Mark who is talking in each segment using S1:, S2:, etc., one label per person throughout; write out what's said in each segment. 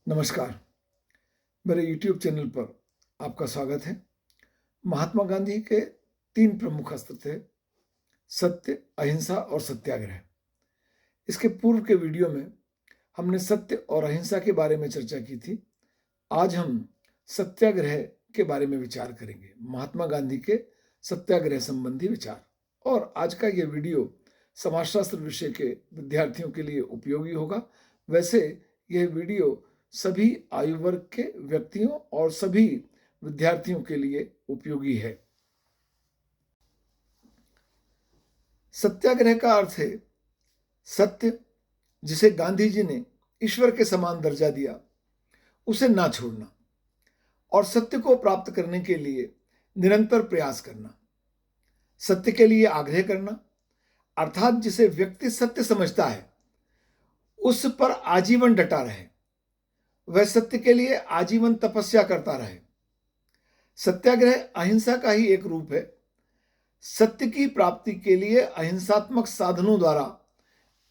S1: नमस्कार। मेरे YouTube channel पर आपका स्वागत है। महात्मा गांधी के 3 प्रमुख अस्त्र थे: सत्य, अहिंसा और सत्याग्रह। इसके पूर्व के वीडियो में हमने सत्य और अहिंसा के बारे में चर्चा की थी। आज हम सत्याग्रह के बारे में विचार करेंगे, महात्मा गांधी के सत्याग्रह संबंधी विचार। और आज का ये वीडियो समाजशास्त्र विषय के विद्यार्थियों के लिए उपयोगी होगा। वैसे यह वीडियो सभी आयु वर्ग के व्यक्तियों और सभी विद्यार्थियों के लिए उपयोगी है। सत्याग्रह का अर्थ है सत्य, जिसे गांधी जी ने ईश्वर के समान दर्जा दिया, उसे ना छोड़ना और सत्य को प्राप्त करने के लिए निरंतर प्रयास करना। सत्य के लिए आग्रह करना अर्थात जिसे व्यक्ति सत्य समझता है उस पर आजीवन डटा रहे, वह सत्य के लिए आजीवन तपस्या करता रहे। सत्याग्रह अहिंसा का ही एक रूप है। सत्य की प्राप्ति के लिए अहिंसात्मक साधनों द्वारा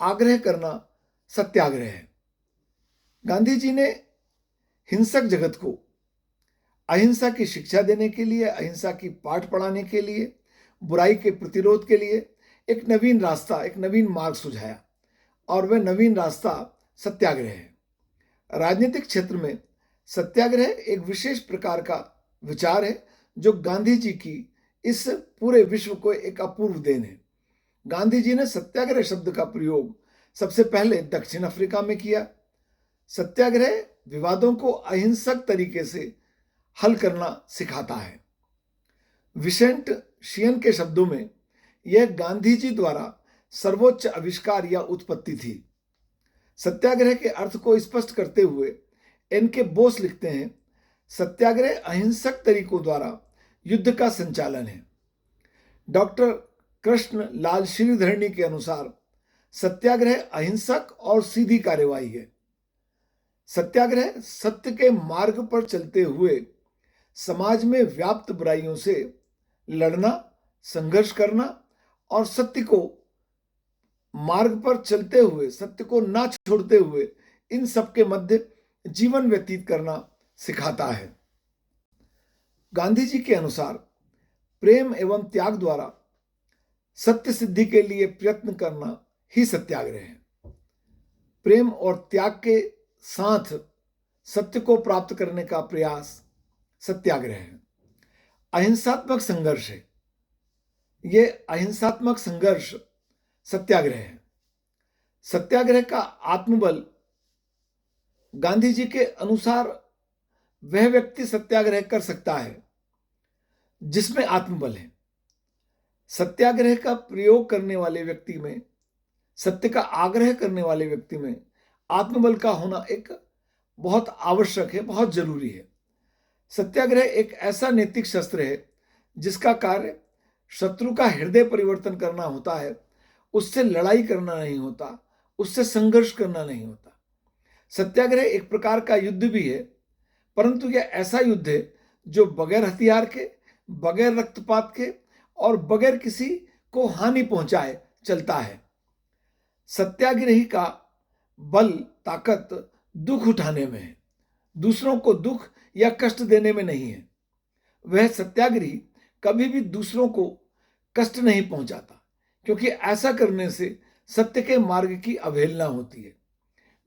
S1: आग्रह करना सत्याग्रह है। गांधी जी ने हिंसक जगत को अहिंसा की शिक्षा देने के लिए, अहिंसा की पाठ पढ़ाने के लिए, बुराई के प्रतिरोध के लिए एक नवीन रास्ता, एक नवीन मार्ग सुझाया और वह नवीन रास्ता सत्याग्रह है। राजनीतिक क्षेत्र में सत्याग्रह एक विशेष प्रकार का विचार है जो गांधी जी की इस पूरे विश्व को एक अपूर्व देन है। गांधी जी ने सत्याग्रह शब्द का प्रयोग सबसे पहले दक्षिण अफ्रीका में किया। सत्याग्रह विवादों को अहिंसक तरीके से हल करना सिखाता है। विसेंट शियन के शब्दों में यह गांधी जी द्वारा सर्वोच्च आविष्कार या उत्पत्ति थी। सत्याग्रह के अर्थ को स्पष्ट करते हुए एन.के. बोस लिखते हैं, सत्याग्रह अहिंसक तरीकों द्वारा युद्ध का संचालन है। डॉक्टर कृष्ण लाल श्रीधरनी के अनुसार सत्याग्रह अहिंसक और सीधी कार्यवाही है। सत्याग्रह सत्य के मार्ग पर चलते हुए समाज में व्याप्त बुराइयों से लड़ना, संघर्ष करना और सत्य को मार्ग पर चलते हुए, सत्य को ना छोड़ते हुए इन सबके मध्य जीवन व्यतीत करना सिखाता है। गांधी जी के अनुसार प्रेम एवं त्याग द्वारा सत्य सिद्धि के लिए प्रयत्न करना ही सत्याग्रह है। प्रेम और त्याग के साथ सत्य को प्राप्त करने का प्रयास सत्याग्रह है। अहिंसात्मक संघर्ष है। यह अहिंसात्मक संघर्ष सत्याग्रह है। सत्याग्रह का आत्मबल गांधी जी के अनुसार वह व्यक्ति सत्याग्रह कर सकता है जिसमें आत्मबल है। सत्याग्रह का प्रयोग करने वाले व्यक्ति में, सत्य का आग्रह करने वाले व्यक्ति में आत्मबल का होना एक बहुत आवश्यक है, बहुत जरूरी है। सत्याग्रह एक ऐसा नैतिक शस्त्र है जिसका कार्य शत्रु का हृदय परिवर्तन करना होता है, उससे लड़ाई करना नहीं होता, उससे संघर्ष करना नहीं होता। सत्याग्रह एक प्रकार का युद्ध भी है, परंतु यह ऐसा युद्ध है जो बगैर हथियार के, बगैर रक्तपात के और बगैर किसी को हानि पहुंचाए चलता है। सत्याग्रही का बल, ताकत दुख उठाने में है, दूसरों को दुख या कष्ट देने में नहीं है। वह सत्याग्रही कभी भी दूसरों को कष्ट नहीं पहुंचाता, क्योंकि ऐसा करने से सत्य के मार्ग की अवहेलना होती है।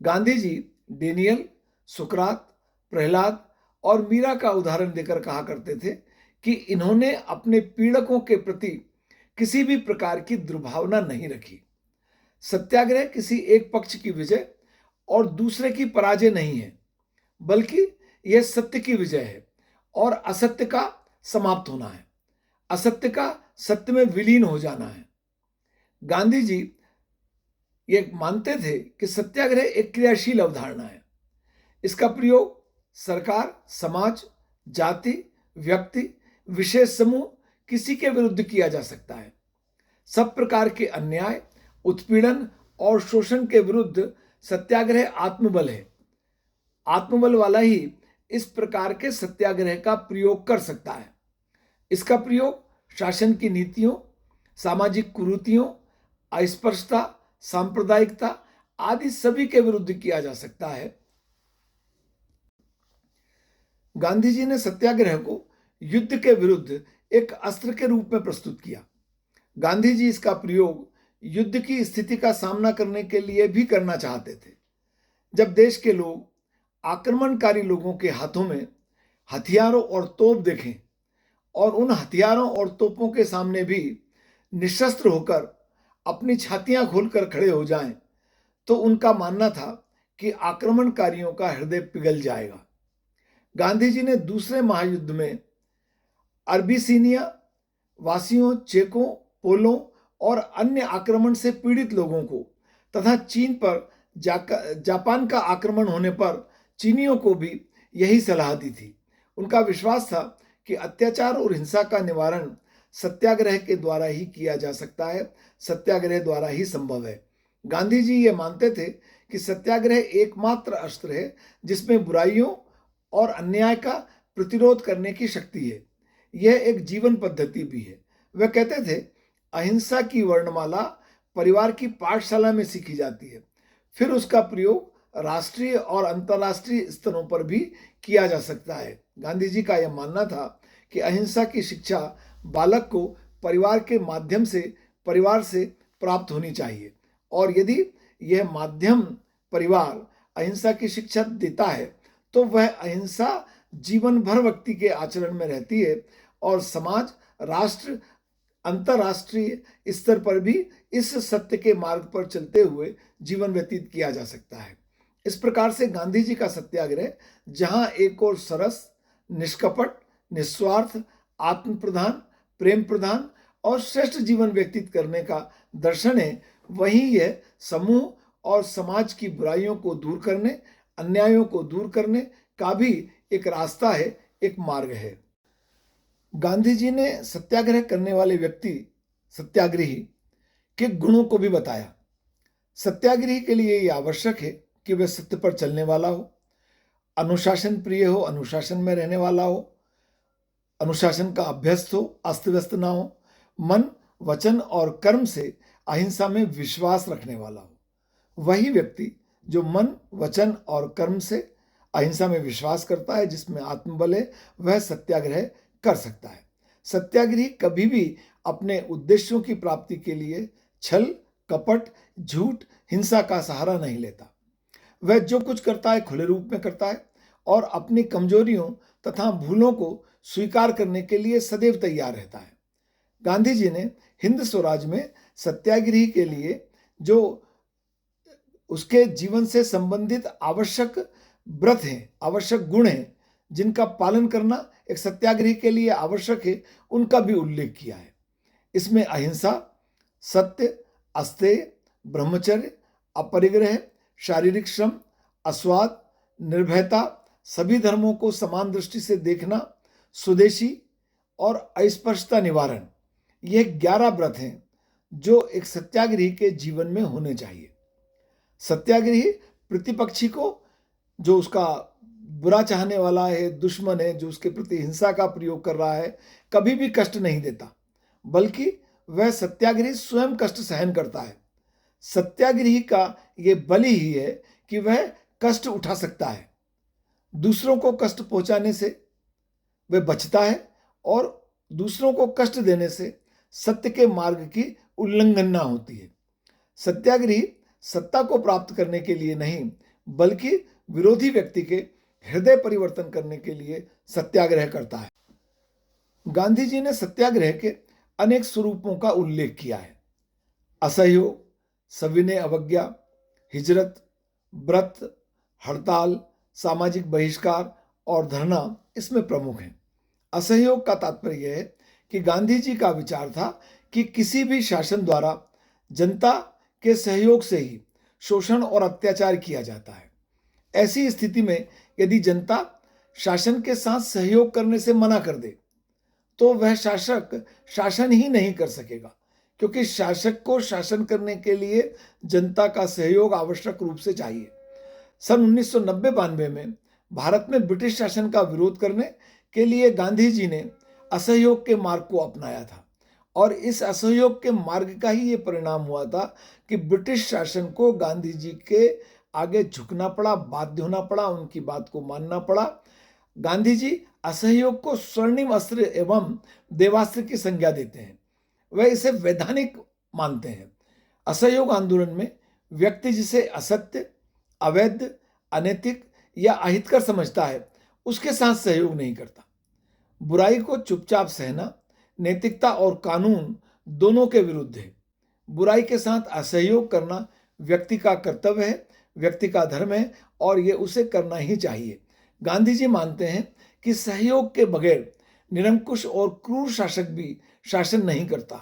S1: गांधी जी डेनियल, सुकरात, प्रहलाद और मीरा का उदाहरण देकर कहा करते थे कि इन्होंने अपने पीड़कों के प्रति किसी भी प्रकार की दुर्भावना नहीं रखी। सत्याग्रह किसी एक पक्ष की विजय और दूसरे की पराजय नहीं है, बल्कि यह सत्य की विजय है और असत्य का समाप्त होना है, असत्य का सत्य में विलीन हो जाना है। गांधी जी ये मानते थे कि सत्याग्रह एक क्रियाशील अवधारणा है। इसका प्रयोग सरकार, समाज, जाति, व्यक्ति, विशेष समूह किसी के विरुद्ध किया जा सकता है। सब प्रकार के अन्याय, उत्पीड़न और शोषण के विरुद्ध सत्याग्रह आत्मबल है। आत्मबल वाला ही इस प्रकार के सत्याग्रह का प्रयोग कर सकता है। इसका प्रयोग शासन की नीतियों, सामाजिक कुरीतियों, अस्पृश्यता, सांप्रदायिकता आदि सभी के विरुद्ध किया जा सकता है। गांधी जी ने सत्याग्रह को युद्ध के विरुद्ध एक अस्त्र के रूप में प्रस्तुत किया। गांधी जी इसका प्रयोग युद्ध की स्थिति का सामना करने के लिए भी करना चाहते थे। जब देश के लोग आक्रमणकारी लोगों के हाथों में हथियारों और तोप देखें और उन हथियारों और तोपों के सामने भी निशस्त्र होकर अपनी छातियां खोलकर खड़े हो जाएं, तो उनका मानना था कि आक्रमणकारियों का हृदय पिघल जाएगा। गांधी जी ने दूसरे महायुद्ध में अरबीसिनिया वासियों, चेकों, पोलों और अन्य आक्रमण से पीड़ित लोगों को तथा चीन पर जापान का आक्रमण होने पर चीनियों को भी यही सलाह दी थी। उनका विश्वास था कि अत्याचार और हिंसा का निवारण सत्याग्रह के द्वारा ही किया जा सकता है, सत्याग्रह द्वारा ही संभव है। गांधी जी ये मानते थे कि सत्याग्रह एकमात्र अस्त्र है जिसमें बुराइयों और अन्याय का प्रतिरोध करने की शक्ति है। यह एक जीवन पद्धति भी है। वह कहते थे, अहिंसा की वर्णमाला परिवार की पाठशाला में सीखी जाती है, फिर उसका प्रयोग राष्ट्रीय और अंतर्राष्ट्रीय स्तरों पर भी किया जा सकता है। गांधी जी का यह मानना था कि अहिंसा की शिक्षा बालक को परिवार के माध्यम से, परिवार से प्राप्त होनी चाहिए, और यदि यह माध्यम परिवार अहिंसा की शिक्षा देता है तो वह अहिंसा जीवन भर व्यक्ति के आचरण में रहती है और समाज, राष्ट्र, अंतर्राष्ट्रीय स्तर पर भी इस सत्य के मार्ग पर चलते हुए जीवन व्यतीत किया जा सकता है। इस प्रकार से गांधी जी का सत्याग्रह जहां एक और सरस, निष्कपट, निस्वार्थ, आत्म प्रधान, प्रेम प्रधान और श्रेष्ठ जीवन व्यतीत करने का दर्शन है, वहीं यह समूह और समाज की बुराइयों को दूर करने, अन्यायों को दूर करने का भी एक रास्ता है, एक मार्ग है। गांधी जी ने सत्याग्रह करने वाले व्यक्ति, सत्याग्रही के गुणों को भी बताया। सत्याग्रही के लिए यह आवश्यक है कि वह सत्य पर चलने वाला हो, अनुशासन प्रिय हो, अनुशासन में रहने वाला हो, अनुशासन का अभ्यस्त हो, अस्त व्यस्त ना हो, मन, वचन और कर्म से अहिंसा में विश्वास रखने वाला हो। वही व्यक्ति जो मन, वचन और कर्म से अहिंसा में विश्वास करता है, जिसमें आत्मबल है, वह सत्याग्रह कर सकता है। सत्याग्रही कभी भी अपने उद्देश्यों की प्राप्ति के लिए छल, कपट, झूठ, हिंसा का सहारा नहीं लेता। वह जो कुछ करता है खुले रूप में करता है और अपनी कमजोरियों तथा भूलों को स्वीकार करने के लिए सदैव तैयार रहता है। गांधी जी ने हिंद स्वराज में सत्याग्रही के लिए जो उसके जीवन से संबंधित आवश्यक व्रत हैं, आवश्यक गुण हैं, जिनका पालन करना एक सत्याग्रही के लिए आवश्यक है, उनका भी उल्लेख किया है। इसमें अहिंसा, सत्य, अस्तेय, ब्रह्मचर्य, अपरिग्रह, शारीरिक श्रम, अस्वाद, निर्भयता, सभी धर्मों को समान दृष्टि से देखना, स्वदेशी और अस्पृश्यता निवारण, ये 11 व्रत हैं जो एक सत्याग्रही के जीवन में होने चाहिए। सत्याग्रही प्रतिपक्षी को, जो उसका बुरा चाहने वाला है, दुश्मन है, जो उसके प्रति हिंसा का प्रयोग कर रहा है, कभी भी कष्ट नहीं देता, बल्कि वह सत्याग्रही स्वयं कष्ट सहन करता है। सत्याग्रही का ये बल ही है कि वह कष्ट उठा सकता है, दूसरों को कष्ट पहुंचाने से वह बचता है और दूसरों को कष्ट देने से सत्य के मार्ग की उल्लंघन ना होती है। सत्याग्रही सत्ता को प्राप्त करने के लिए नहीं, बल्कि विरोधी व्यक्ति के हृदय परिवर्तन करने के लिए सत्याग्रह करता है। गांधी जी ने सत्याग्रह के अनेक स्वरूपों का उल्लेख किया है। असहयोग, सविनय अवज्ञा, हिजरत, व्रत, हड़ताल, सामाजिक बहिष्कार और धरना इसमें प्रमुख हैं। असहयोग का तात्पर्य यह है कि गांधी जी का विचार था कि किसी भी शासन द्वारा जनता के सहयोग से ही शोषण और अत्याचार किया जाता है। ऐसी स्थिति में यदि जनता शासन के साथ सहयोग करने से मना कर दे तो वह शासक शासन ही नहीं कर सकेगा, क्योंकि शासक को शासन करने के लिए जनता का सहयोग आवश्यक रूप से चाहिए। सन 1990-92 में भारत में ब्रिटिश शासन का विरोध करने के लिए गांधी जी ने असहयोग के मार्ग को अपनाया था, और इस असहयोग के मार्ग का ही ये परिणाम हुआ था कि ब्रिटिश शासन को गांधी जी के आगे झुकना पड़ा, बाध्य होना पड़ा, उनकी बात को मानना पड़ा। गांधी जी असहयोग को स्वर्णिम अस्त्र एवं देवास्त्र की संज्ञा देते हैं। वह इसे वैधानिक मानते हैं। असहयोग आंदोलन में व्यक्ति जिसे असत्य, अवैध, अनैतिक या अहितकर समझता है, उसके साथ सहयोग नहीं करता। बुराई को चुपचाप सहना नैतिकता और कानून दोनों के विरुद्ध है। बुराई के साथ असहयोग करना व्यक्ति का कर्तव्य है, व्यक्ति का धर्म है और ये उसे करना ही चाहिए। गांधी जी मानते हैं कि सहयोग के बगैर निरंकुश और क्रूर शासक भी शासन नहीं करता,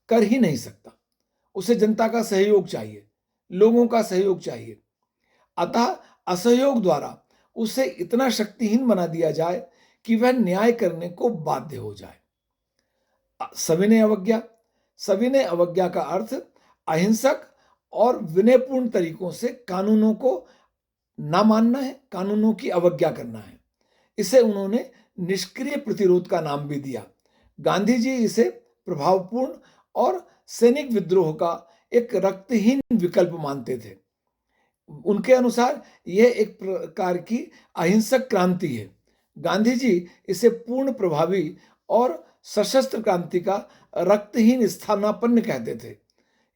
S1: कर ही नहीं सकता। उसे जनता का सहयोग चाहिए, लोगों का सहयोग चाहिए। अतः असहयोग द्वारा उसे इतना शक्तिहीन बना दिया जाए कि वह न्याय करने को बाध्य हो जाए। सविनय अवज्ञा। सविनय अवज्ञा का अर्थ अहिंसक और विनयपूर्ण तरीकों से कानूनों को ना मानना है, कानूनों की अवज्ञा करना है। इसे उन्होंने निष्क्रिय प्रतिरोध का नाम भी दिया। गांधी जी इसे प्रभावपूर्ण और सैनिक विद्रोह का एक रक्तहीन विकल्प मानते थे। उनके अनुसार यह एक प्रकार की अहिंसक क्रांति है। गांधी जी इसे पूर्ण प्रभावी और सशस्त्र क्रांति का रक्तहीन स्थानापन्न कहते थे।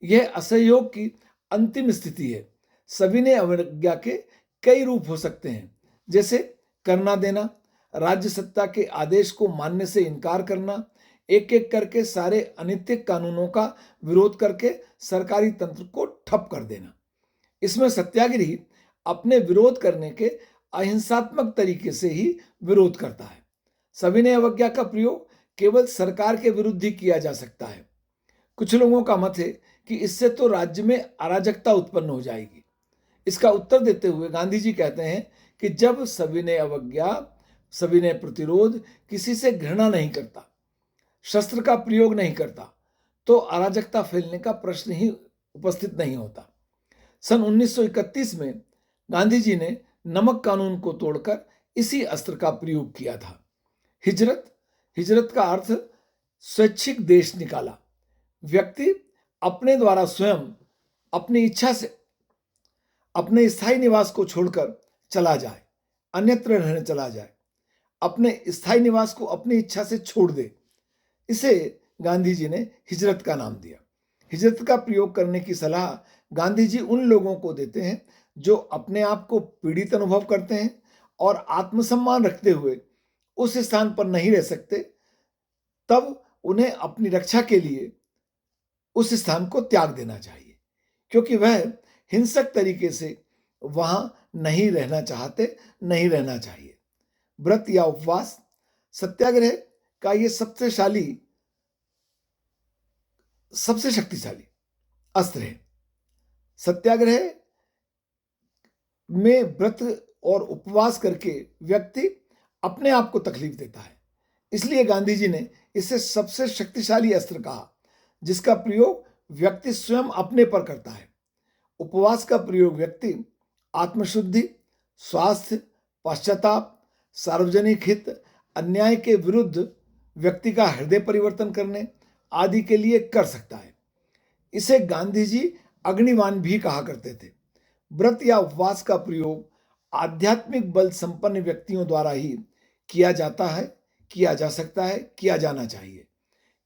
S1: यह असहयोग की अंतिम स्थिति है। सविनय अवज्ञा के कई रूप हो सकते हैं, जैसे करना देना, राज्य सत्ता के आदेश को मानने से इनकार करना, एक एक करके सारे अनैतिक कानूनों का विरोध करके सरकारी तंत्र को ठप कर देना। इसमें सत्याग्रही अपने विरोध करने के अहिंसात्मक तरीके से ही विरोध करता है। सविनय अवज्ञा का प्रयोग केवल सरकार के विरुद्ध ही किया जा सकता है। कुछ लोगों का मत है कि इससे तो राज्य में अराजकता उत्पन्न हो जाएगी। इसका उत्तर देते हुए गांधी जी कहते हैं कि जब सविनय अवज्ञा, सविनय प्रतिरोध किसी से घृणा नहीं करता, शस्त्र का प्रयोग नहीं करता, तो अराजकता फैलने का प्रश्न ही उपस्थित नहीं होता। सन 1931 में गांधी जी ने नमक कानून को तोड़कर इसी अस्त्र का प्रयोग किया था। हिजरत। हिजरत का अर्थ स्वैच्छिक देश निकाला। व्यक्ति अपने द्वारा स्वयं अपनी इच्छा से अपने स्थायी निवास को छोड़कर चला जाए, अन्यत्र रहने चला जाए, अपने स्थायी निवास को अपनी इच्छा से छोड़ दे। इसे गांधी जी ने हिजरत का नाम दिया। हिजरत का प्रयोग करने की सलाह गांधी जी उन लोगों को देते हैं जो अपने आप को पीड़ित अनुभव करते हैं और आत्मसम्मान रखते हुए उस स्थान पर नहीं रह सकते, तब उन्हें अपनी रक्षा के लिए उस स्थान को त्याग देना चाहिए, क्योंकि वह हिंसक तरीके से वहां नहीं रहना चाहते, नहीं रहना चाहिए। व्रत या उपवास। सत्याग्रह का ये सबसे शक्तिशाली अस्त्र है। सत्याग्रह में व्रत और उपवास करके व्यक्ति अपने आप को तकलीफ देता है। इसलिए गांधी जी ने इसे सबसे शक्तिशाली अस्त्र कहा, जिसका प्रयोग व्यक्ति स्वयं अपने पर करता है। उपवास का प्रयोग व्यक्ति आत्मशुद्धि, स्वास्थ्य, पश्चाताप, सार्वजनिक हित, अन्याय के विरुद्ध व्यक्ति का हृदय परिवर्तन करने आदि के लिए कर सकता है। इसे गांधी जी अग्निवान भी कहा करते थे। व्रत या उपवास का प्रयोग आध्यात्मिक बल संपन्न व्यक्तियों द्वारा ही किया जाता है, किया जा सकता है, किया जाना चाहिए,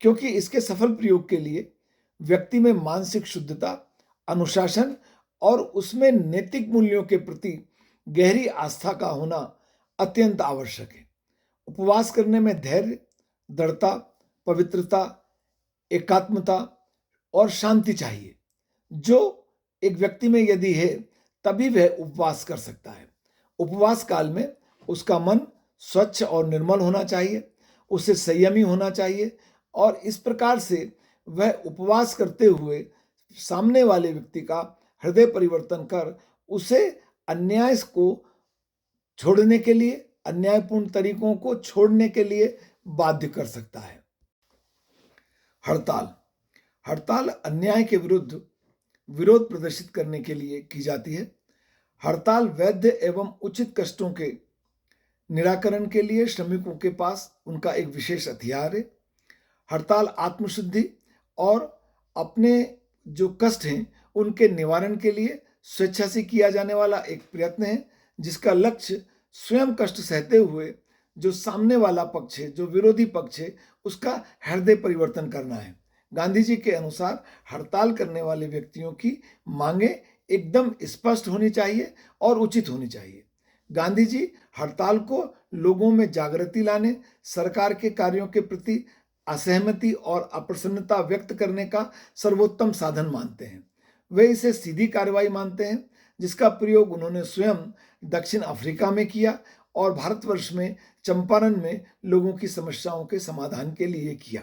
S1: क्योंकि इसके सफल प्रयोग के लिए व्यक्ति में मानसिक शुद्धता, अनुशासन और उसमें नैतिक मूल्यों के प्रति गहरी आस्था का होना अत्यंत आवश्यक है। उपवास करने में धैर्य, दृढ़ता, पवित्रता, एकात्मता और शांति चाहिए, जो एक व्यक्ति में यदि है तभी वह उपवास कर सकता है। उपवास काल में उसका मन स्वच्छ और निर्मल होना चाहिए, उसे संयमी होना चाहिए और इस प्रकार से वह उपवास करते हुए सामने वाले व्यक्ति का हृदय परिवर्तन कर उसे अन्याय को छोड़ने के लिए, अन्यायपूर्ण तरीकों को छोड़ने के लिए बाध्य कर सकता है। हड़ताल। हड़ताल अन्याय के विरुद्ध विरोध प्रदर्शित करने के लिए की जाती है। हड़ताल वैध एवं उचित कष्टों के निराकरण के लिए श्रमिकों के पास उनका एक विशेष हथियार है। हड़ताल आत्मशुद्धि और अपने जो कष्ट हैं उनके निवारण के लिए स्वेच्छा से किया जाने वाला एक प्रयत्न है, जिसका लक्ष्य स्वयं कष्ट सहते हुए जो सामने वाला पक्ष है, जो विरोधी पक्ष है, उसका हृदय परिवर्तन करना है। गांधी जी के अनुसार हड़ताल करने वाले व्यक्तियों की मांगे एकदम स्पष्ट होनी चाहिए और उचित होनी चाहिए। गांधी जी हड़ताल को लोगों में जागृति लाने, सरकार के कार्यों के प्रति असहमति और अप्रसन्नता व्यक्त करने का सर्वोत्तम साधन मानते हैं। वे इसे सीधी कार्रवाई मानते हैं, जिसका प्रयोग उन्होंने स्वयं दक्षिण अफ्रीका में किया और भारतवर्ष में चंपारण में लोगों की समस्याओं के समाधान के लिए किया।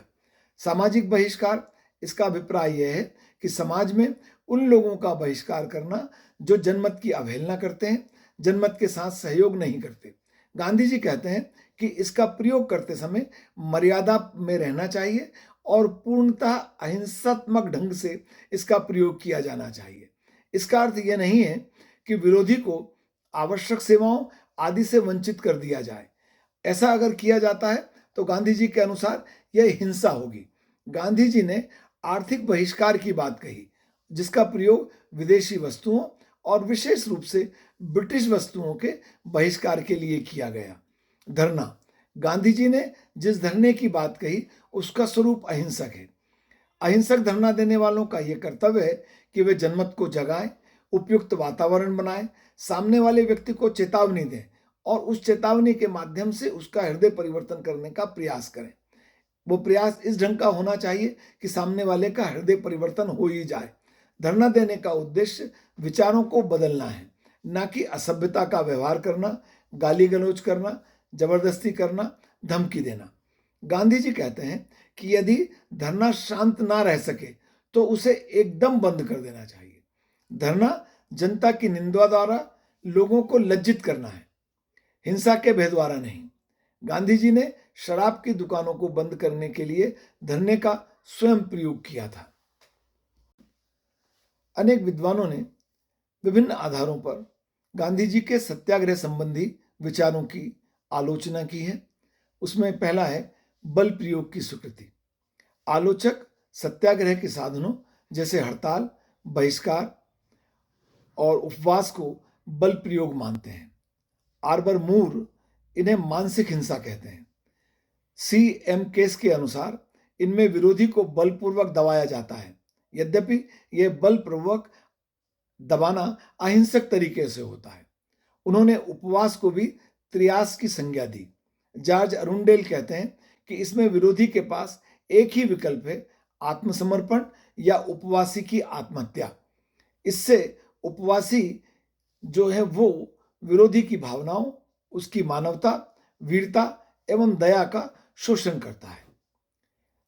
S1: सामाजिक बहिष्कार, इसका अभिप्राय यह है कि समाज में उन लोगों का बहिष्कार करना जो जनमत की अवहेलना करते हैं, जनमत के साथ सहयोग नहीं करते। गांधी जी कहते हैं कि इसका प्रयोग करते समय मर्यादा में रहना चाहिए और पूर्णतः अहिंसात्मक ढंग से इसका प्रयोग किया जाना चाहिए। इसका अर्थ यह नहीं है कि विरोधी को आवश्यक सेवाओं आदि से वंचित कर दिया जाए। ऐसा अगर किया जाता है तो गांधी जी के अनुसार यह हिंसा होगी। गांधी जी ने आर्थिक बहिष्कार की बात कही, जिसका प्रयोग विदेशी वस्तुओं और विशेष रूप से ब्रिटिश वस्तुओं के बहिष्कार के लिए किया गया। धरना, गांधी जी ने जिस धरने की बात कही उसका स्वरूप अहिंसक है। अहिंसक धरना देने वालों का यह कर्तव्य है कि वे जनमत को जगाएं, उपयुक्त वातावरण बनाएं, सामने वाले व्यक्ति को चेतावनी दें और उस चेतावनी के माध्यम से उसका हृदय परिवर्तन करने का प्रयास करें। वो प्रयास इस ढंग का होना चाहिए कि सामने वाले का हृदय परिवर्तन हो ही जाए। धरना देने का उद्देश्य विचारों को बदलना है, ना कि असभ्यता का व्यवहार करना, गाली गलौज करना, जबरदस्ती करना, धमकी देना। गांधी जी कहते हैं कि यदि धरना शांत ना रह सके तो उसे एकदम बंद कर देना चाहिए। धरना जनता की निंदा द्वारा लोगों को लज्जित करना है, हिंसा के भय द्वारा नहीं। गांधी जी ने शराब की दुकानों को बंद करने के लिए धरने का स्वयं प्रयोग किया था। अनेक विद्वानों ने विभिन्न आधारों पर गांधी जी के सत्याग्रह संबंधी विचारों की आलोचना की है। उसमें पहला है बल प्रयोग की स्वीकृति। आलोचक सत्याग्रह के साधनों जैसे हड़ताल, बहिष्कार और उपवास को बल प्रयोग मानते हैं। आर्बर मूर इन्हें मानसिक हिंसा कहते हैं। C.M. केस के अनुसार इनमें विरोधी को बलपूर्वक दबाया जाता है, यद्यपि यह बलपूर्वक दबाना अहिंसक तरीके से होता है। उन्होंने उपवास को भी त्रियास की संज्ञा दी। जॉर्ज अरुंडेल कहते हैं कि इसमें विरोधी के पास एक ही विकल्प है, आत्मसमर्पण या उपवासी की आत्महत्या। इससे उपवासी जो है वो विरोधी की भावनाओं, उसकी मानवता, वीरता एवं दया का शोषण करता है।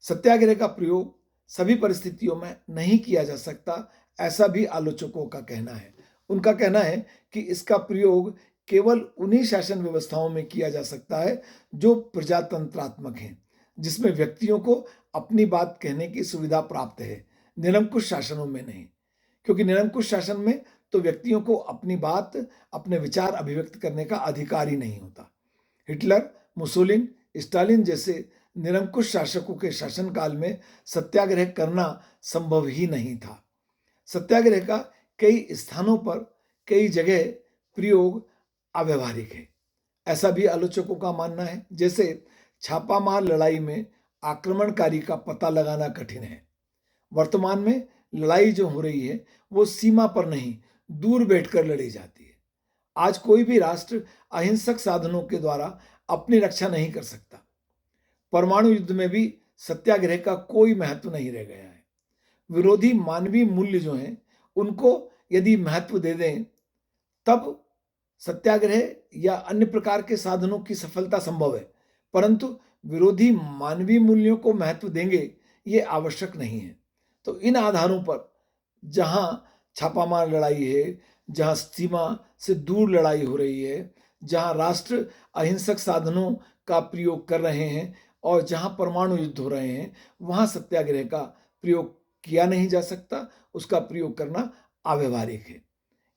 S1: सत्याग्रह का प्रयोग सभी परिस्थितियों में नहीं किया जा सकता, ऐसा भी आलोचकों का कहना है। उनका कहना है कि इसका प्रयोग केवल उन्हीं शासन व्यवस्थाओं में किया जा सकता है जो प्रजातंत्रात्मक हैं, जिसमें व्यक्तियों को अपनी बात कहने की सुविधा प्राप्त है, निरंकुश शासनों में नहीं। क्योंकि निरंकुश शासन में तो व्यक्तियों को अपनी बात, अपने विचार अभिव्यक्त करने का अधिकार ही नहीं होता। हिटलर, मुसोलिन, स्टालिन जैसे निरंकुश शासकों के शासनकाल में सत्याग्रह करना संभव ही नहीं था। सत्याग्रह का कई स्थानों पर, कई जगह प्रयोग अव्यवहारिक है, ऐसा भी आलोचकों का मानना है। जैसे छापामार लड़ाई में आक्रमणकारी का पता लगाना कठिन है। वर्तमान में लड़ाई जो हो रही है वो सीमा पर नहीं, दूर बैठकर लड़ी जाती है। आज कोई भी राष्ट्र अहिंसक साधनों के द्वारा अपनी रक्षा नहीं कर सकता। परमाणु युद्ध में भी सत्याग्रह का कोई महत्व नहीं रह गया है। विरोधी मानवीय मूल्य जो हैं उनको यदि महत्व दे दें तब सत्याग्रह या अन्य प्रकार के साधनों की सफलता संभव है, परंतु विरोधी मानवीय मूल्यों को महत्व देंगे ये आवश्यक नहीं है। तो इन आधारों पर जहां छापामार लड़ाई है, जहां सीमा से दूर लड़ाई हो रही है, जहां राष्ट्र अहिंसक साधनों का प्रयोग कर रहे हैं और जहां परमाणु युद्ध हो रहे हैं, वहां सत्याग्रह का प्रयोग किया नहीं जा सकता, उसका प्रयोग करना अव्यवहारिक है।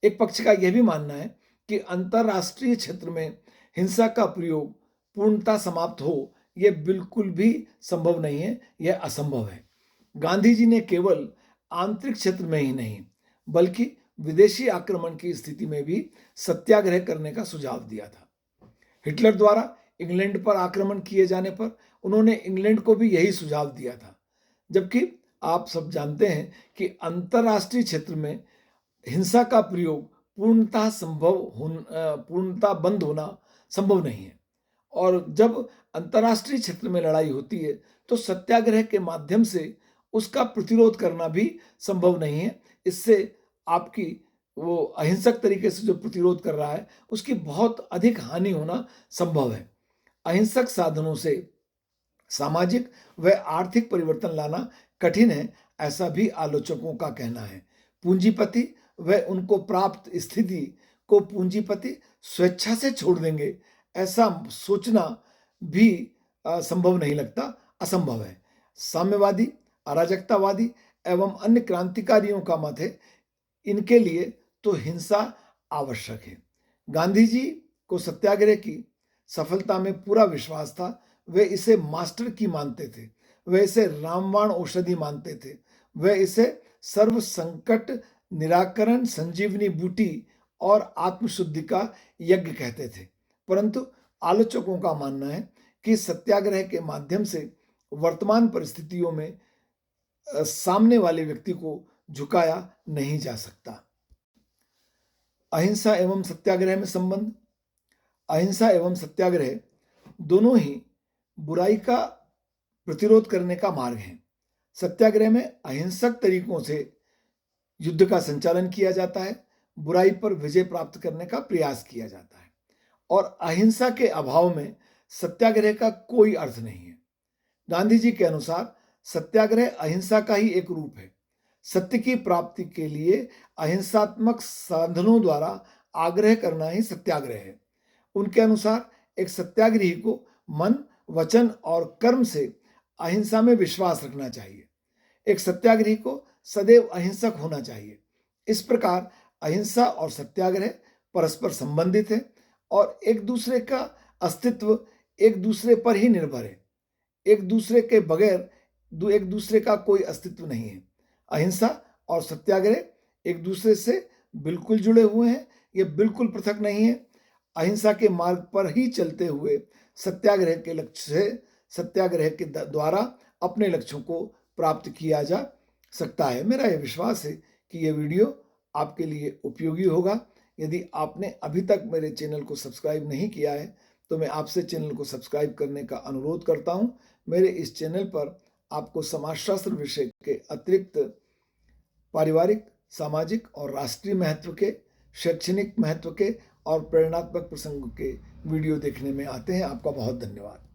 S1: एक पक्ष का यह भी मानना है कि अंतरराष्ट्रीय क्षेत्र में हिंसा का प्रयोग पूर्णतः समाप्त हो, यह बिल्कुल भी संभव नहीं है, यह असंभव है। गांधी जी ने केवल आंतरिक क्षेत्र में ही नहीं बल्कि विदेशी आक्रमण की स्थिति में भी सत्याग्रह करने का सुझाव दिया था। हिटलर द्वारा इंग्लैंड पर आक्रमण किए जाने पर उन्होंने इंग्लैंड को भी यही सुझाव दिया था, जबकि आप सब जानते हैं कि अंतर्राष्ट्रीय क्षेत्र में हिंसा का प्रयोग पूर्णतः बंद होना संभव नहीं है। और जब अंतर्राष्ट्रीय क्षेत्र में लड़ाई होती है तो सत्याग्रह के माध्यम से उसका प्रतिरोध करना भी संभव नहीं है। इससे आपकी वो अहिंसक तरीके से जो प्रतिरोध कर रहा है उसकी बहुत अधिक हानि होना संभव है। अहिंसक साधनों से सामाजिक व आर्थिक परिवर्तन लाना कठिन है, ऐसा भी आलोचकों का कहना है। पूंजीपति व उनको प्राप्त स्थिति को पूंजीपति स्वेच्छा से छोड़ देंगे, ऐसा सोचना भी संभव नहीं लगता, असंभव है। साम्यवादी, अराजकतावादी एवं अन्य क्रांतिकारियों का मत है इनके लिए तो हिंसा आवश्यक है। गांधी जी को सत्याग्रह की सफलता में पूरा विश्वास था। वे इसे मास्टर की मानते थे, वे इसे रामबाण औषधि मानते थे, वे इसे सर्व संकट निराकरण संजीवनी बूटी और आत्मशुद्धि का यज्ञ कहते थे। परंतु आलोचकों का मानना है कि सत्याग्रह के माध्यम से वर्तमान परिस्थितियों में सामने वाले व्यक्ति को झुकाया नहीं जा सकता। अहिंसा एवं सत्याग्रह में संबंध। अहिंसा एवं सत्याग्रह दोनों ही बुराई का प्रतिरोध करने का मार्ग है। सत्याग्रह में अहिंसक तरीकों से युद्ध का संचालन किया जाता है, बुराई पर विजय प्राप्त करने का प्रयास किया जाता है, और अहिंसा के अभाव में सत्याग्रह का कोई अर्थ नहीं है। गांधी जी के अनुसार सत्याग्रह अहिंसा का ही एक रूप है। सत्य की प्राप्ति के लिए अहिंसात्मक साधनों द्वारा आग्रह करना ही सत्याग्रह है। उनके अनुसार एक सत्याग्रही को मन, वचन और कर्म से अहिंसा में विश्वास रखना चाहिए। एक सत्याग्रही को सदैव अहिंसक होना चाहिए। इस प्रकार अहिंसा और सत्याग्रह परस्पर संबंधित है और एक दूसरे का अस्तित्व एक दूसरे पर ही निर्भर है। एक दूसरे के बगैर एक दूसरे का कोई अस्तित्व नहीं है। अहिंसा और सत्याग्रह एक दूसरे से बिल्कुल जुड़े हुए हैं, ये बिल्कुल पृथक नहीं है। अहिंसा के मार्ग पर ही चलते हुए सत्याग्रह के द्वारा अपने लक्ष्यों को प्राप्त किया जा सकता है। मेरा यह विश्वास है कि यह वीडियो आपके लिए उपयोगी होगा। यदि आपने अभी तक मेरे चैनल को सब्सक्राइब नहीं किया है तो मैं आपसे चैनल को सब्सक्राइब करने का अनुरोध करता हूं। मेरे इस चैनल पर आपको समाजशास्त्र विषय के अतिरिक्त पारिवारिक, सामाजिक और राष्ट्रीय महत्व के, शैक्षणिक महत्व के और प्रेरणात्मक प्रसंगों के वीडियो देखने में आते हैं। आपका बहुत धन्यवाद।